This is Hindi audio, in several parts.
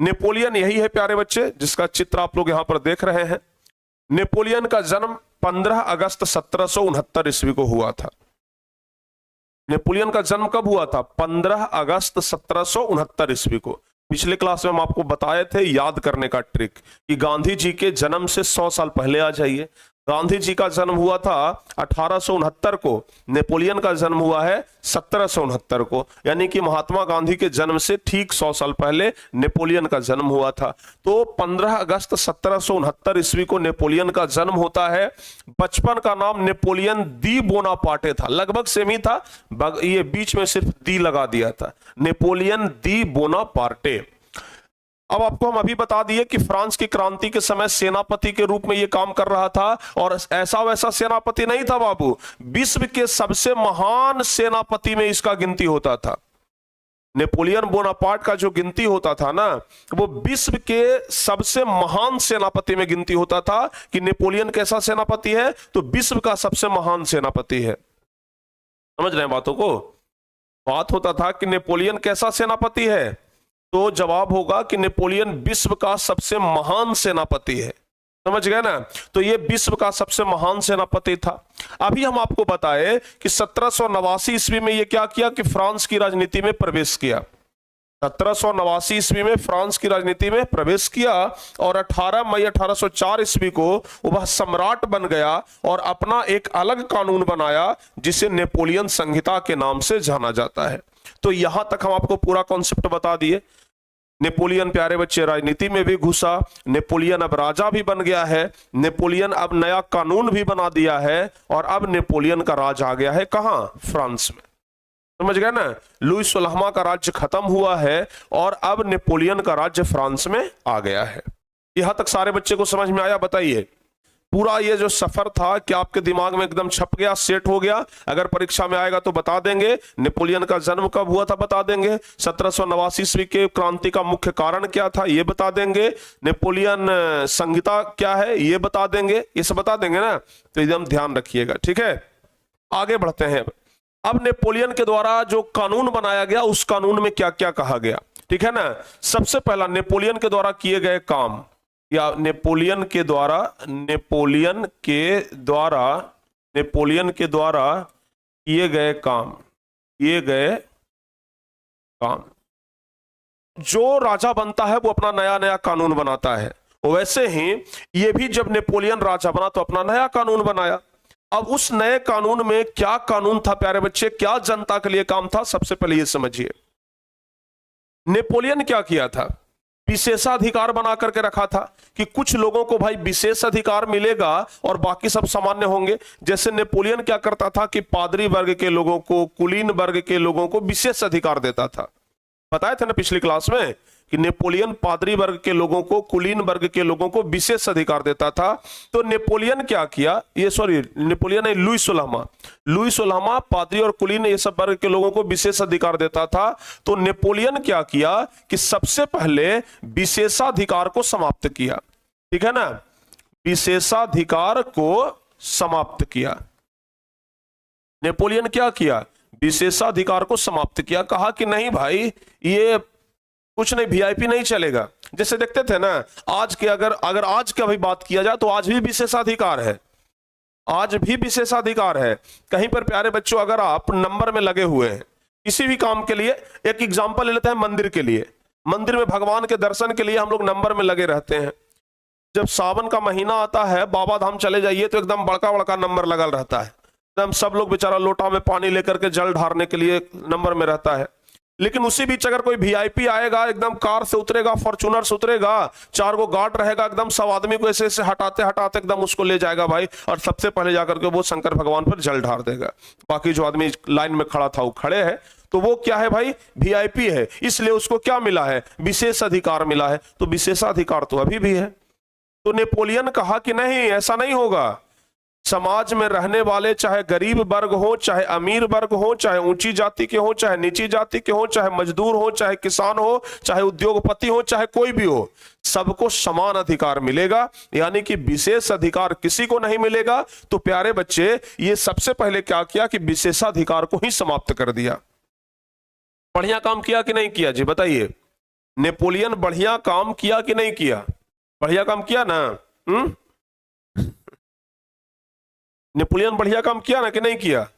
नेपोलियन यही है प्यारे बच्चे जिसका चित्र आप लोग यहां पर देख रहे हैं। नेपोलियन का जन्म 15 अगस्त 1769 ईस्वी को हुआ था। नेपोलियन का जन्म कब हुआ था? 15 अगस्त 1769 ईस्वी को। पिछले क्लास में हम आपको बताए थे याद करने का ट्रिक कि गांधी जी के जन्म से 100 साल पहले आ जाइए। गांधी जी का जन्म हुआ था 1869 को, नेपोलियन का जन्म हुआ है 1769 को, यानी कि महात्मा गांधी के जन्म से ठीक 100 साल पहले नेपोलियन का जन्म हुआ था। तो 15 अगस्त 1769 ईस्वी को नेपोलियन का जन्म होता है। बचपन का नाम नेपोलियन दी बोनापार्टे था, लगभग सेम ही था, ये बीच में सिर्फ दी लगा दिया था, नेपोलियन दी बोनापार्टे। अब आपको हम अभी बता दिए कि फ्रांस की क्रांति के समय सेनापति के रूप में यह काम कर रहा था, और ऐसा वैसा सेनापति नहीं था बाबू, विश्व के सबसे महान सेनापति में इसका गिनती होता था। नेपोलियन बोनापार्ट का जो गिनती होता था ना, वो विश्व के सबसे महान सेनापति में गिनती होता था कि नेपोलियन कैसा सेनापति है, तो विश्व का सबसे महान सेनापति है। समझ रहे हैं बातों को? बात होता था कि नेपोलियन कैसा सेनापति है, तो जवाब होगा कि नेपोलियन विश्व का सबसे महान सेनापति है। समझ गए ना? तो ये विश्व का सबसे महान सेनापति था। अभी हम आपको बताए कि 1789 ईस्वी में ये क्या किया कि फ्रांस की राजनीति में प्रवेश किया। 1789 ईस्वी में फ्रांस की राजनीति में प्रवेश किया और 18 मई 1804 ईस्वी को वह सम्राट बन गया और अपना एक अलग कानून बनाया जिसे नेपोलियन संहिता के नाम से जाना जाता है। तो यहां तक हम आपको पूरा कॉन्सेप्ट बता दिए। नेपोलियन प्यारे बच्चे राजनीति में भी घुसा, नेपोलियन अब राजा भी बन गया है, नेपोलियन अब नया कानून भी बना दिया है, और अब नेपोलियन का राज आ गया है कहां? फ्रांस में। समझ गए ना? लुई 16वां का राज्य खत्म हुआ है और अब नेपोलियन का राज्य फ्रांस में आ गया है। यहां तक सारे बच्चे को समझ में आया? बताइए। पूरा ये जो सफर था क्या आपके दिमाग में एकदम छप गया, सेट हो गया? अगर परीक्षा में आएगा तो बता देंगे। नेपोलियन का जन्म कब हुआ था बता देंगे। 1789 ईस्वी के क्रांति का मुख्य कारण क्या था ये बता देंगे। नेपोलियन संहिता क्या है ये बता देंगे। ये सब बता देंगे ना, तो एकदम ध्यान रखिएगा, ठीक है? आगे बढ़ते हैं। अब नेपोलियन के द्वारा जो कानून बनाया गया उस कानून में क्या क्या कहा गया, ठीक है ना? सबसे पहला नेपोलियन के द्वारा किए गए काम, या नेपोलियन के द्वारा किए गए काम। जो राजा बनता है वो अपना नया नया कानून बनाता है, वैसे ही ये भी जब नेपोलियन राजा बना तो अपना नया कानून बनाया। अब उस नए कानून में क्या कानून था प्यारे बच्चे, क्या जनता के लिए काम था? सबसे पहले ये समझिए, नेपोलियन क्या किया था? विशेषाधिकार बना करके रखा था कि कुछ लोगों को भाई विशेष अधिकार मिलेगा और बाकी सब सामान्य होंगे। जैसे नेपोलियन क्या करता था कि पादरी वर्ग के लोगों को, कुलीन वर्ग के लोगों को विशेष अधिकार देता था। बताए थे ना पिछली क्लास में कि नेपोलियन पादरी वर्ग के लोगों को, कुलीन वर्ग के लोगों को विशेष अधिकार देता था। तो नेपोलियन क्या किया, नेपोलियन है लुई 16वां पादरी और कुलीन ये सब वर्ग के लोगों को विशेष अधिकार देता था। तो नेपोलियन क्या किया कि सबसे पहले विशेषाधिकार को समाप्त किया, ठीक है ना? विशेषाधिकार को समाप्त किया। नेपोलियन क्या किया? विशेषाधिकार को समाप्त किया। कहा कि नहीं भाई ये कुछ नहीं, वीआईपी नहीं चलेगा। जैसे देखते थे ना आज के, अगर आज की अभी बात किया जाए तो आज भी विशेषाधिकार है, आज भी विशेषाधिकार है। कहीं पर प्यारे बच्चों अगर आप नंबर में लगे हुए हैं किसी भी काम के लिए, एक एग्जांपल ले लेते हैं मंदिर के लिए। मंदिर में भगवान के दर्शन के लिए हम लोग नंबर में लगे रहते हैं। जब सावन का महीना आता है, बाबा धाम चले जाइए तो एकदम बड़का बड़का नंबर लगल रहता है, एकदम सब लोग बेचारा लोटा में पानी लेकर के जल ढारने के लिए नंबर में रहता है। लेकिन उसी बीच अगर कोई वीआईपी आएगा, एकदम कार से उतरेगा, फॉर्च्यूनर से उतरेगा, 4 गो गार्ड रहेगा, एकदम सब आदमी को ऐसे ऐसे हटाते हटाते एकदम उसको ले जाएगा भाई, और सबसे पहले जाकर के वो शंकर भगवान पर जल ढार देगा। बाकी जो आदमी लाइन में खड़ा था वो खड़े है, तो वो क्या है भाई? वीआईपी है, इसलिए उसको क्या मिला है? विशेष अधिकार मिला है। तो विशेषाधिकार तो अभी भी है। तो नेपोलियन कहा कि नहीं, ऐसा नहीं होगा। समाज में रहने वाले चाहे गरीब वर्ग हो, चाहे अमीर वर्ग हो, चाहे ऊंची जाति के हो, चाहे नीची जाति के हो, चाहे मजदूर हो, चाहे किसान हो, चाहे उद्योगपति हो, चाहे कोई भी हो, सबको समान अधिकार मिलेगा। यानी कि विशेष अधिकार किसी को नहीं मिलेगा। तो प्यारे बच्चे ये सबसे पहले क्या किया कि विशेषाधिकार को ही समाप्त कर दिया। बढ़िया काम किया कि नहीं किया जी बताइए? नेपोलियन बढ़िया काम किया कि नहीं किया? बढ़िया काम किया ना? नेपोलियन बढ़िया काम किया ना कि नहीं किया?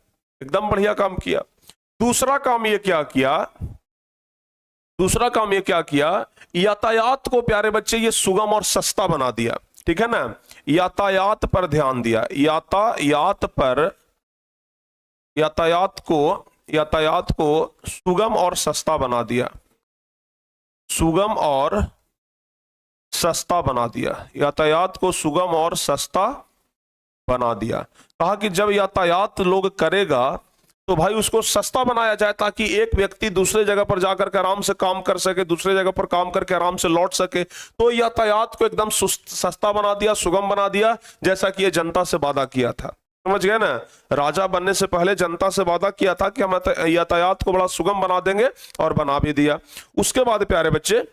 एकदम बढ़िया काम किया। दूसरा काम ये क्या किया? दूसरा काम ये क्या किया? यातायात को प्यारे बच्चे ये सुगम और सस्ता बना दिया। ठीक है ना? यातायात पर ध्यान दिया। यातायात को सुगम और सस्ता बना दिया। सुगम और सस्ता बना दिया। यातायात को सुगम और सस्ता बना दिया। कहा कि जब यातायात लोग करेगा तो भाई उसको सस्ता बनाया जाए, ताकि एक व्यक्ति दूसरे जगह पर जाकर के आराम से काम कर सके, दूसरे जगह पर काम करके आराम से लौट सके। तो यातायात को एकदम सस्ता बना दिया, सुगम बना दिया, जैसा कि ये जनता से वादा किया था। समझ गए ना? राजा बनने से पहले जनता से वादा किया था कि हम यातायात को बड़ा सुगम बना देंगे, और बना भी दिया। उसके बाद प्यारे बच्चे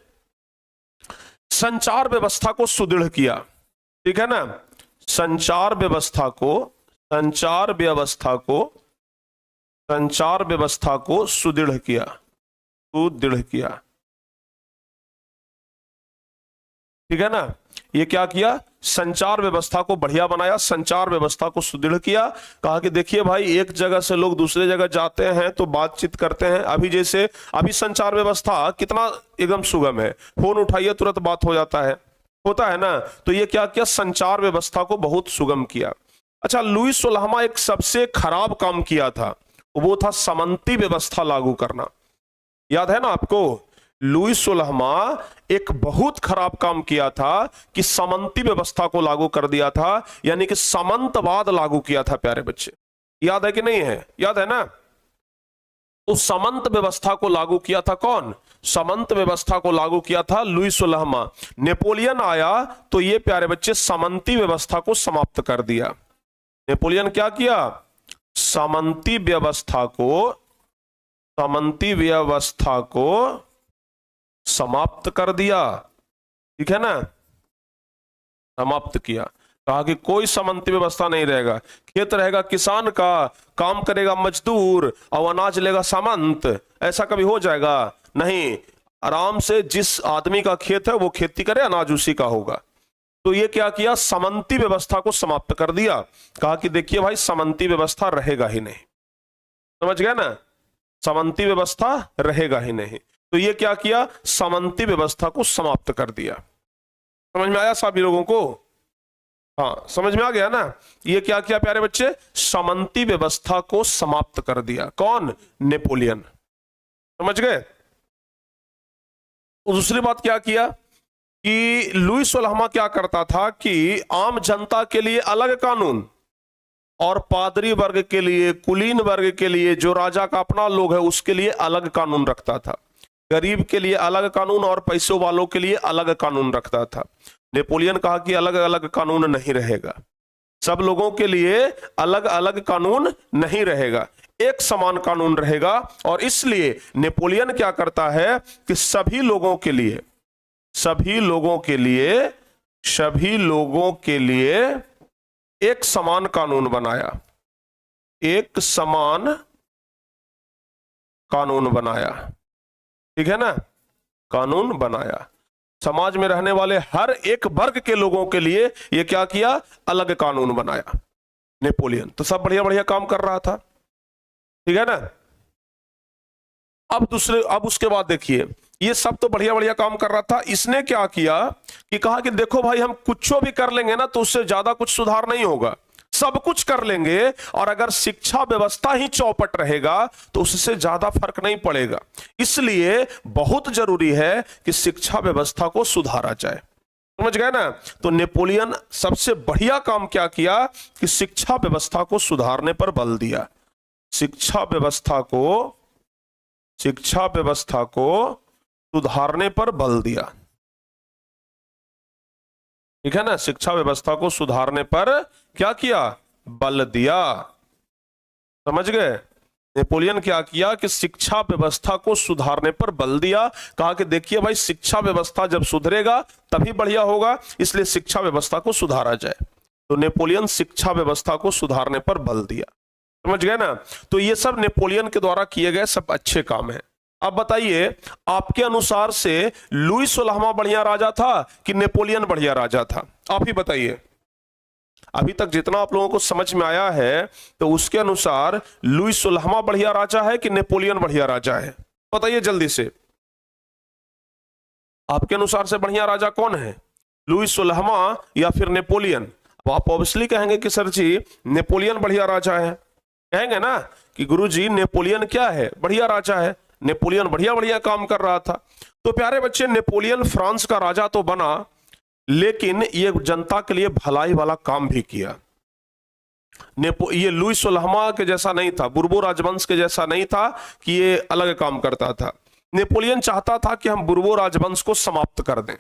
संचार व्यवस्था को सुदृढ़ किया। ठीक है ना? संचार व्यवस्था को सुदृढ़ किया। ठीक है ना? ये क्या किया? संचार व्यवस्था को बढ़िया बनाया, संचार व्यवस्था को सुदृढ़ किया। कहा कि देखिए भाई, एक जगह से लोग दूसरे जगह जाते हैं तो बातचीत करते हैं। अभी संचार व्यवस्था कितना एकदम सुगम है, फोन उठाइए तुरंत बात हो जाता है, होता है ना? तो ये क्या किया? संचार व्यवस्था को बहुत सुगम किया। अच्छा, लुई 16वां एक सबसे खराब काम किया था, वो था समंती व्यवस्था लागू करना। याद है ना आपको? लुई 16वां एक बहुत खराब काम किया था कि समंती व्यवस्था को लागू कर दिया था, यानी कि समंतवाद लागू किया था प्यारे बच्चे। याद है कि नहीं है? याद है ना? तो समंत व्यवस्था को लागू किया था कौन? समंत व्यवस्था को लागू किया था लुई 16वां। नेपोलियन आया तो ये प्यारे बच्चे समंती व्यवस्था को समाप्त कर दिया। नेपोलियन क्या किया? समंती व्यवस्था को समाप्त कर दिया। ठीक है ना? समाप्त किया। कहा कि कोई समंती व्यवस्था नहीं रहेगा, खेत रहेगा किसान का, काम करेगा मजदूर और अनाज लेगा सामंत। ऐसा कभी हो जाएगा? नहीं। आराम से जिस आदमी का खेत है वो खेती करे, अनाज उसी का होगा। तो ये क्या किया? समंती व्यवस्था को समाप्त कर दिया। कहा कि देखिए भाई, समंती व्यवस्था रहेगा ही नहीं। समझ गए ना? समंती व्यवस्था रहेगा ही नहीं। तो ये क्या किया? समंती व्यवस्था को समाप्त कर दिया। समझ में आया सभी लोगों को? हाँ, समझ में आ गया ना? ये क्या किया प्यारे बच्चे? समंती व्यवस्था को समाप्त कर दिया। कौन? नेपोलियन। समझ गए? दूसरी बात क्या किया कि लुई 16वां क्या करता था कि आम जनता के लिए अलग कानून और पादरी वर्ग के लिए, कुलीन वर्ग के लिए, जो राजा का अपना लोग है उसके लिए अलग कानून रखता था। गरीब के लिए अलग कानून और पैसों वालों के लिए अलग कानून रखता था। नेपोलियन कहा कि अलग अलग कानून नहीं रहेगा, सब लोगों के लिए अलग अलग कानून नहीं रहेगा, एक समान कानून रहेगा। और इसलिए नेपोलियन क्या करता है कि सभी लोगों के लिए एक समान कानून बनाया। एक समान कानून बनाया। ठीक है ना? कानून बनाया। समाज में रहने वाले हर एक वर्ग के लोगों के लिए यह क्या किया? अलग कानून बनाया नेपोलियन। तो सब बढ़िया बढ़िया काम कर रहा था। ठीक है ना? अब उसके बाद देखिए, ये सब तो बढ़िया बढ़िया काम कर रहा था। इसने क्या किया कि कहा कि देखो भाई, हम कुछ भी कर लेंगे ना तो उससे ज्यादा कुछ सुधार नहीं होगा, सब कुछ कर लेंगे, और अगर शिक्षा व्यवस्था ही चौपट रहेगा तो उससे ज्यादा फर्क नहीं पड़ेगा। इसलिए बहुत जरूरी है कि शिक्षा व्यवस्था को सुधारा जाए। समझ गए ना? तो नेपोलियन सबसे बढ़िया काम क्या किया कि शिक्षा व्यवस्था को सुधारने पर बल दिया। शिक्षा व्यवस्था को सुधारने पर बल दिया। ठीक है ना? शिक्षा व्यवस्था को सुधारने पर क्या किया? बल दिया। समझ गए? नेपोलियन क्या किया कि शिक्षा व्यवस्था को सुधारने पर बल दिया। कहा कि देखिए भाई, शिक्षा व्यवस्था जब सुधरेगा तभी बढ़िया होगा, इसलिए शिक्षा व्यवस्था को सुधारा जाए। तो नेपोलियन शिक्षा व्यवस्था को सुधारने पर बल दिया। समझ गए ना? तो ये सब नेपोलियन के द्वारा किए गए सब अच्छे काम हैं। अब बताइए, आपके अनुसार से लुई 16वां बढ़िया राजा था कि नेपोलियन बढ़िया राजा था? आप ही बताइए। अभी तक जितना आप लोगों को समझ में आया है, तो उसके अनुसार लुई 16वां बढ़िया राजा है कि नेपोलियन बढ़िया राजा है? बताइए जल्दी से, आपके अनुसार से बढ़िया राजा कौन है, लुई 16वां या फिर नेपोलियन? अब आप ऑब्वियसली कहेंगे कि सर जी नेपोलियन बढ़िया राजा है, कहेंगे ना कि गुरुजी नेपोलियन क्या है, बढ़िया राजा है, नेपोलियन बढ़िया बढ़िया काम कर रहा था। तो प्यारे बच्चे, नेपोलियन फ्रांस का राजा तो बना, लेकिन ये जनता के लिए भलाई वाला काम भी किया। ये लुई 16वां के जैसा नहीं था, बुर्बो राजवंश के जैसा नहीं था कि ये अलग काम करता था। नेपोलियन चाहता था कि हम बुर्बो राजवंश को समाप्त कर दें।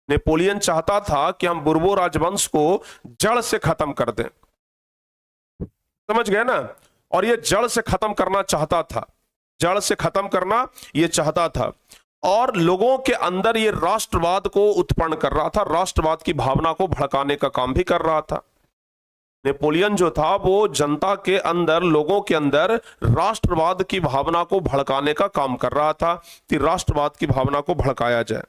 नेपोलियन चाहता था कि हम बुर्बो राजवंश को जड़ से खत्म कर दें। समझ गए ना? और ये जड़ से खत्म करना चाहता था, जड़ से खत्म करना ये चाहता था, और लोगों के अंदर ये राष्ट्रवाद को उत्पन्न कर रहा था, राष्ट्रवाद की भावना को भड़काने का काम भी कर रहा था। नेपोलियन जो था वो जनता के अंदर, लोगों के अंदर राष्ट्रवाद की भावना को भड़काने का काम कर रहा था कि राष्ट्रवाद की भावना को भड़काया जाए।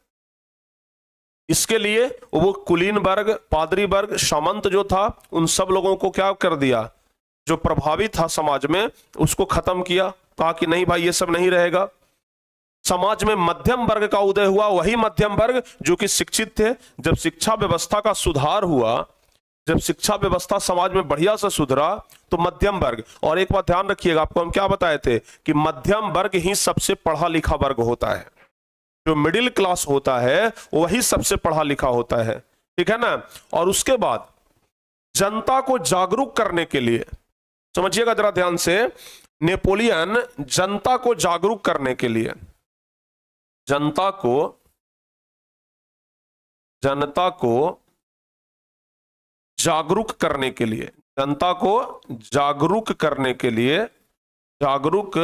इसके लिए वो कुलीनबर्ग, पादरीबर्ग, सामंत जो था, उन सब लोगों को क्या कर दिया, जो प्रभावित था समाज में, उसको खत्म किया। कहा कि नहीं भाई, ये सब नहीं रहेगा। समाज में मध्यम वर्ग का उदय हुआ, वही मध्यम वर्ग जो कि शिक्षित थे। जब शिक्षा व्यवस्था का सुधार हुआ, जब शिक्षा व्यवस्था समाज में बढ़िया से सुधरा, तो मध्यम वर्ग, और एक बात ध्यान रखिएगा, आपको हम क्या बताए थे कि मध्यम वर्ग ही सबसे पढ़ा लिखा वर्ग होता है। जो मिडिल क्लास होता है वही सबसे पढ़ा लिखा होता है, ठीक है ना? और उसके बाद जनता को जागरूक करने के लिए, समझिएगा जरा ध्यान से, नेपोलियन जनता को जागरूक करने के लिए, जनता को जागरूक करने के लिए, जनता को जागरूक करने के लिए, जागरूक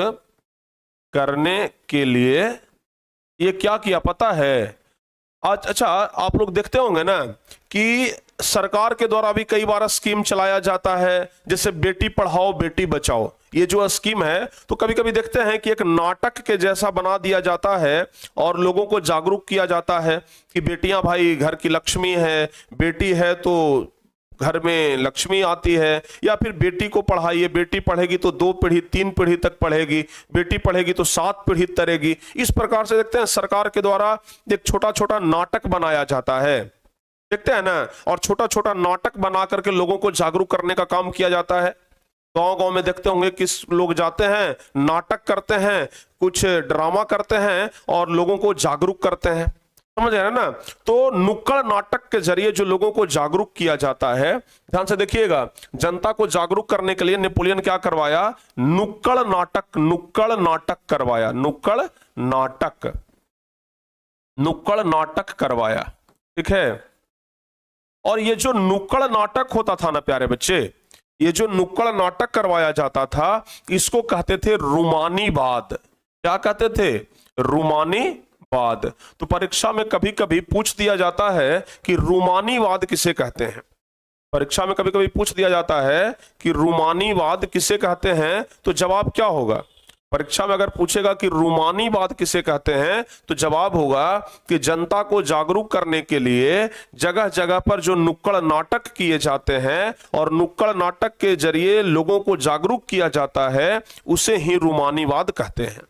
करने के लिए ये क्या किया पता है? आज अच्छा, आप लोग देखते होंगे ना कि सरकार के द्वारा भी कई बार स्कीम चलाया जाता है, जैसे बेटी पढ़ाओ बेटी बचाओ। ये जो स्कीम है, तो कभी कभी देखते हैं कि एक नाटक के जैसा बना दिया जाता है और लोगों को जागरूक किया जाता है कि बेटियां भाई घर की लक्ष्मी है, बेटी है तो घर में लक्ष्मी आती है, या फिर बेटी को पढ़ाइए, बेटी पढ़ेगी तो 2 पीढ़ी 3 पीढ़ी तक पढ़ेगी, बेटी पढ़ेगी तो 7 पीढ़ी तरेगी। इस प्रकार से देखते हैं सरकार के द्वारा एक छोटा छोटा नाटक बनाया जाता है, देखते हैं ना, और छोटा छोटा नाटक बना करके लोगों को जागरूक करने का काम किया जाता है। गांव गांव में देखते होंगे कि लोग जाते हैं, नाटक करते हैं, कुछ ड्रामा करते हैं और लोगों को जागरूक करते हैं। समझ रहे हैं ना? तो नुक्कड़ नाटक के जरिए जो लोगों को जागरूक किया जाता है, ध्यान से देखिएगा, जनता को जागरूक करने के लिए नेपोलियन क्या करवाया? नुक्कड़ नाटक करवाया, नुक्कड़ नाटक करवाया, ठीक है? और ये जो नुक्कड़ नाटक होता था ना प्यारे बच्चे, ये जो नुक्कड़ नाटक करवाया जाता था, इसको कहते थे रूमानीवाद। क्या कहते थे? रूमानीवाद। तो परीक्षा में कभी कभी पूछ दिया जाता है कि रूमानीवाद किसे कहते हैं। परीक्षा में कभी कभी पूछ दिया जाता है कि रूमानीवाद किसे कहते हैं, तो जवाब क्या होगा? परीक्षा में अगर पूछेगा कि रूमानीवाद किसे कहते हैं, तो जवाब होगा कि जनता को जागरूक करने के लिए जगह जगह पर जो नुक्कड़ नाटक किए जाते हैं और नुक्कड़ नाटक के जरिए लोगों को जागरूक किया जाता है, उसे ही रूमानीवाद कहते हैं।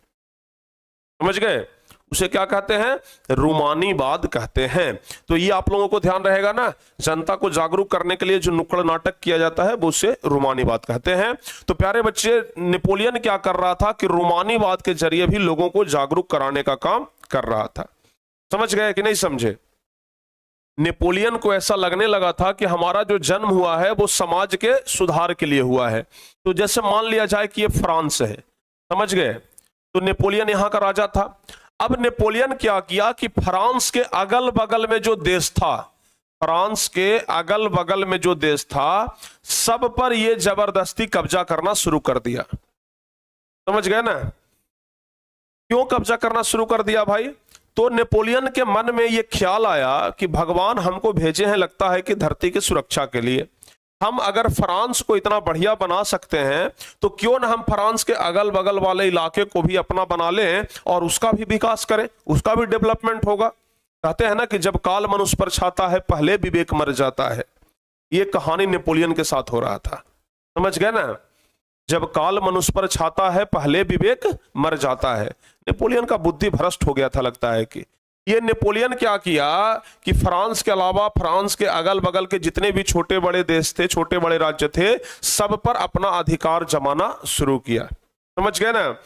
समझ गए? उसे क्या कहते हैं? रूमानीवाद कहते हैं। तो ये आप लोगों को ध्यान रहेगा ना, जनता को जागरूक करने के लिए जो नुक्कड़ नाटक किया जाता है वो उसे रूमानीवाद कहते हैं। तो प्यारे बच्चे, नेपोलियन क्या कर रहा था कि रूमानीवाद के जरिए भी लोगों को जागरूक कराने का काम कर रहा था। समझ गए कि नहीं समझे? नेपोलियन को ऐसा लगने लगा था कि हमारा जो जन्म हुआ है वो समाज के सुधार के लिए हुआ है। तो जैसे मान लिया जाए कि ये फ्रांस है, समझ गए? तो नेपोलियन यहां का राजा था। अब नेपोलियन क्या किया कि फ्रांस के अगल बगल में जो देश था, फ्रांस के अगल बगल में जो देश था, सब पर यह जबरदस्ती कब्जा करना शुरू कर दिया। समझ गए ना? क्यों कब्जा करना शुरू कर दिया भाई? तो नेपोलियन के मन में यह ख्याल आया कि भगवान हमको भेजे हैं, लगता है कि धरती की सुरक्षा के लिए। हम अगर फ्रांस को इतना बढ़िया बना सकते हैं तो क्यों ना हम फ्रांस के अगल बगल वाले इलाके को भी अपना बना लें और उसका भी विकास करें, उसका भी डेवलपमेंट होगा। कहते हैं ना कि जब काल मनुष्य पर छाता है पहले विवेक मर जाता है। ये कहानी नेपोलियन के साथ हो रहा था, समझ गए ना। जब काल मनुष्य पर छाता है पहले विवेक मर जाता है। नेपोलियन का बुद्धि भ्रष्ट हो गया था लगता है कि ये नेपोलियन क्या किया कि फ्रांस के अलावा फ्रांस के अगल बगल के जितने भी छोटे बड़े देश थे, छोटे बड़े राज्य थे, सब पर अपना अधिकार जमाना शुरू किया, समझ गए ना।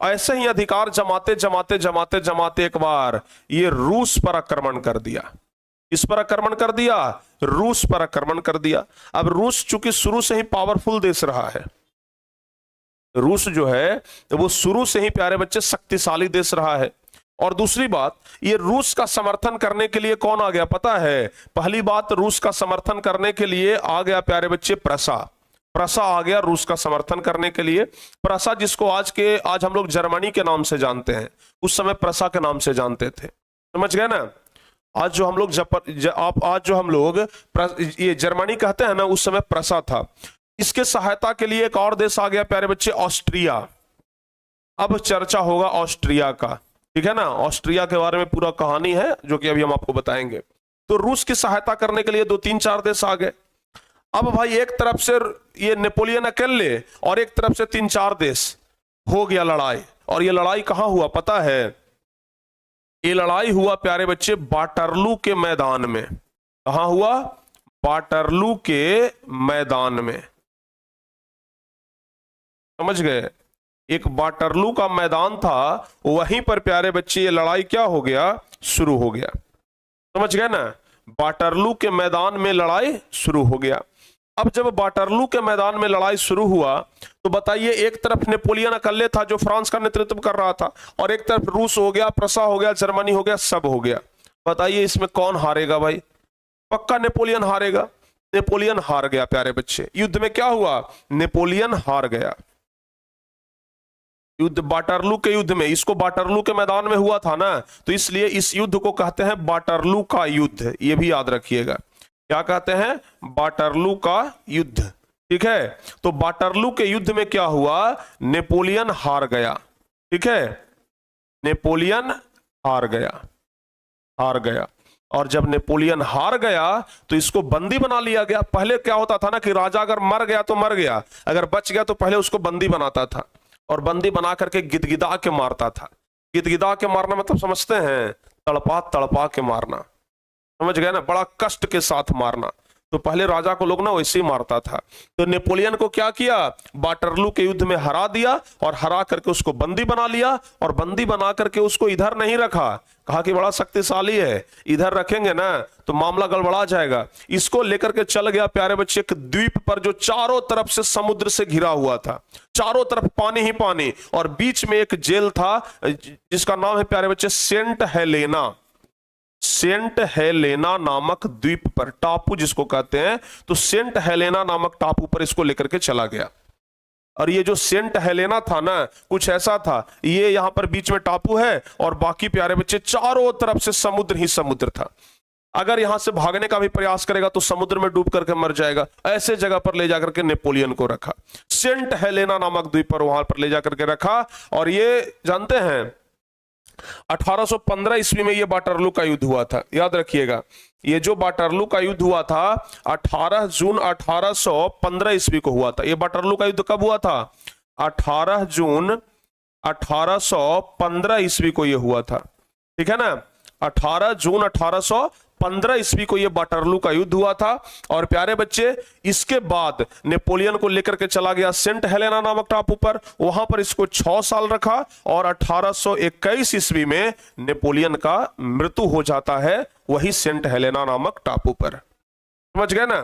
ऐसे ही अधिकार जमाते जमाते जमाते जमाते एक बार ये रूस पर आक्रमण कर दिया। इस पर आक्रमण कर दिया, रूस पर आक्रमण कर दिया। अब रूस चूंकि शुरू से ही पावरफुल देश रहा है, रूस जो है वो शुरू से ही प्यारे बच्चे शक्तिशाली देश रहा है। और दूसरी बात, ये रूस का समर्थन करने के लिए कौन आ गया पता है? पहली बात, रूस का समर्थन करने के लिए आ गया प्यारे बच्चे प्रसा। प्रसा आ गया रूस का समर्थन करने के लिए। प्रसा जिसको आज हम लोग जर्मनी के नाम से जानते हैं, उस समय प्रसा के नाम से जानते थे, समझ गए ना। आज जो हम लोग ये जर्मनी कहते हैं ना, उस समय प्रसा था। इसके सहायता के लिए एक और देश आ गया प्यारे बच्चे, ऑस्ट्रिया। अब चर्चा होगा ऑस्ट्रिया का, ठीक है ना। ऑस्ट्रिया के बारे में पूरा कहानी है जो कि अभी हम आपको बताएंगे। तो रूस की सहायता करने के लिए 2-3-4 देश आ गए। अब भाई एक तरफ से ये नेपोलियन अकेले और एक तरफ से 3-4 देश, हो गया लड़ाई। और ये लड़ाई कहां हुआ पता है? ये लड़ाई हुआ प्यारे बच्चे वाटरलू के मैदान में। कहां हुआ? वाटरलू के मैदान में, समझ गए। एक वाटरलू का मैदान था, वहीं पर प्यारे बच्चे ये लड़ाई क्या हो गया? शुरू हो गया, समझ गए ना। वाटरलू के मैदान में लड़ाई शुरू हो गया। अब जब वाटरलू के मैदान में लड़ाई शुरू हुआ तो बताइए, एक तरफ नेपोलियन अकेले था जो फ्रांस का नेतृत्व कर रहा था, और एक तरफ रूस हो गया, प्रसा हो गया, जर्मनी हो गया, सब हो गया। बताइए इसमें कौन हारेगा भाई? पक्का नेपोलियन हारेगा। नेपोलियन हार गया प्यारे बच्चे। युद्ध में क्या हुआ? नेपोलियन हार गया। युद्ध वाटरलू के युद्ध में, इसको वाटरलू के मैदान में हुआ था ना, तो इसलिए इस युद्ध को कहते हैं वाटरलू का युद्ध। ये भी याद रखिएगा, क्या कहते हैं? वाटरलू का युद्ध, ठीक है। तो वाटरलू के युद्ध में क्या हुआ? नेपोलियन हार गया, ठीक है। नेपोलियन हार गया, हार गया। और जब नेपोलियन हार गया तो इसको बंदी बना लिया गया। पहले क्या होता था ना कि राजा अगर मर गया तो मर गया, अगर बच गया तो पहले उसको बंदी बनाता था, और बंदी बना करके गिदगिदा के मारता था। गिदगिदा के मारना मतलब समझते हैं? तड़पा तड़पा के मारना, समझ गए ना, बड़ा कष्ट के साथ मारना। तो पहले राजा को लोग ना वैसे ही मारता था। तो नेपोलियन को क्या किया? वाटरलू के युद्ध में हरा दिया, और हरा करके उसको बंदी बना लिया, और बंदी बना करके उसको इधर नहीं रखा। कहा कि बड़ा शक्तिशाली है, इधर रखेंगे ना तो मामला गड़बड़ा जाएगा। इसको लेकर के चल गया प्यारे बच्चे एक द्वीप पर जो चारों तरफ से समुद्र से घिरा हुआ था, चारों तरफ पानी ही पानी, और बीच में एक जेल था जिसका नाम है प्यारे बच्चे सेंट हेलेना। सेंट हेलेना नामक द्वीप पर, टापू जिसको कहते हैं, तो सेंट हेलेना नामक टापू पर इसको लेकर के चला गया। और ये जो सेंट हेलेना था ना, कुछ ऐसा था, ये यहां पर बीच में टापू है और बाकी प्यारे बच्चे चारों तरफ से समुद्र ही समुद्र था। अगर यहां से भागने का भी प्रयास करेगा तो समुद्र में डूब करके मर जाएगा। ऐसे जगह पर ले जाकर के नेपोलियन को रखा, सेंट हेलेना नामक द्वीप पर, वहां पर ले जाकर के रखा। और ये जानते हैं 1815 ईस्वी में ये वाटरलू का युद्ध हुआ था, याद रखिएगा। ये जो वाटरलू का युद्ध हुआ था 18 जून 1815 ईस्वी को हुआ था। ये वाटरलू का युद्ध कब हुआ था? 18 जून 1815 ईस्वी को ये हुआ था, ठीक है ना। 18 जून 1815 ईस्वी को ये वाटरलू का युद्ध हुआ था। और प्यारे बच्चे, इसके बाद नेपोलियन को लेकर के चला गया सेंट हेलेना नामक टापू पर, वहां पर इसको 6 साल रखा, और 1821 ईस्वी में नेपोलियन का मृत्यु हो जाता है वही सेंट हेलेना नामक टापू पर, समझ गए ना।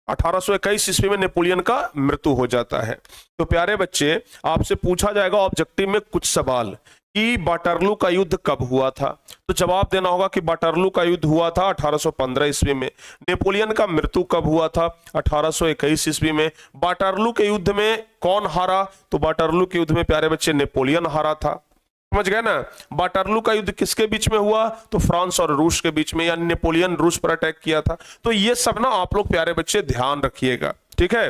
1821 ईस्वी में नेपोलियन का मृत्यु हो जाता है। तो प्यारे बच्चे, आपसे पूछा जाएगा ऑब्जेक्टिव में कुछ सवाल कि वाटरलू का युद्ध कब हुआ था, तो जवाब देना होगा कि वाटरलू का युद्ध हुआ था 1815 ईस्वी में। नेपोलियन का मृत्यु कब हुआ था? 1821 ईस्वी में। वाटरलू के युद्ध में कौन हारा? तो वाटरलू के युद्ध में प्यारे बच्चे नेपोलियन हारा था, समझ गए ना। वाटरलू का युद्ध किसके बीच में हुआ, तो फ्रांस और रूस के बीच में, या नेपोलियन रूस पर अटैक किया था। तो ये सब ना आप लोग प्यारे बच्चे ध्यान रखिएगा, ठीक है।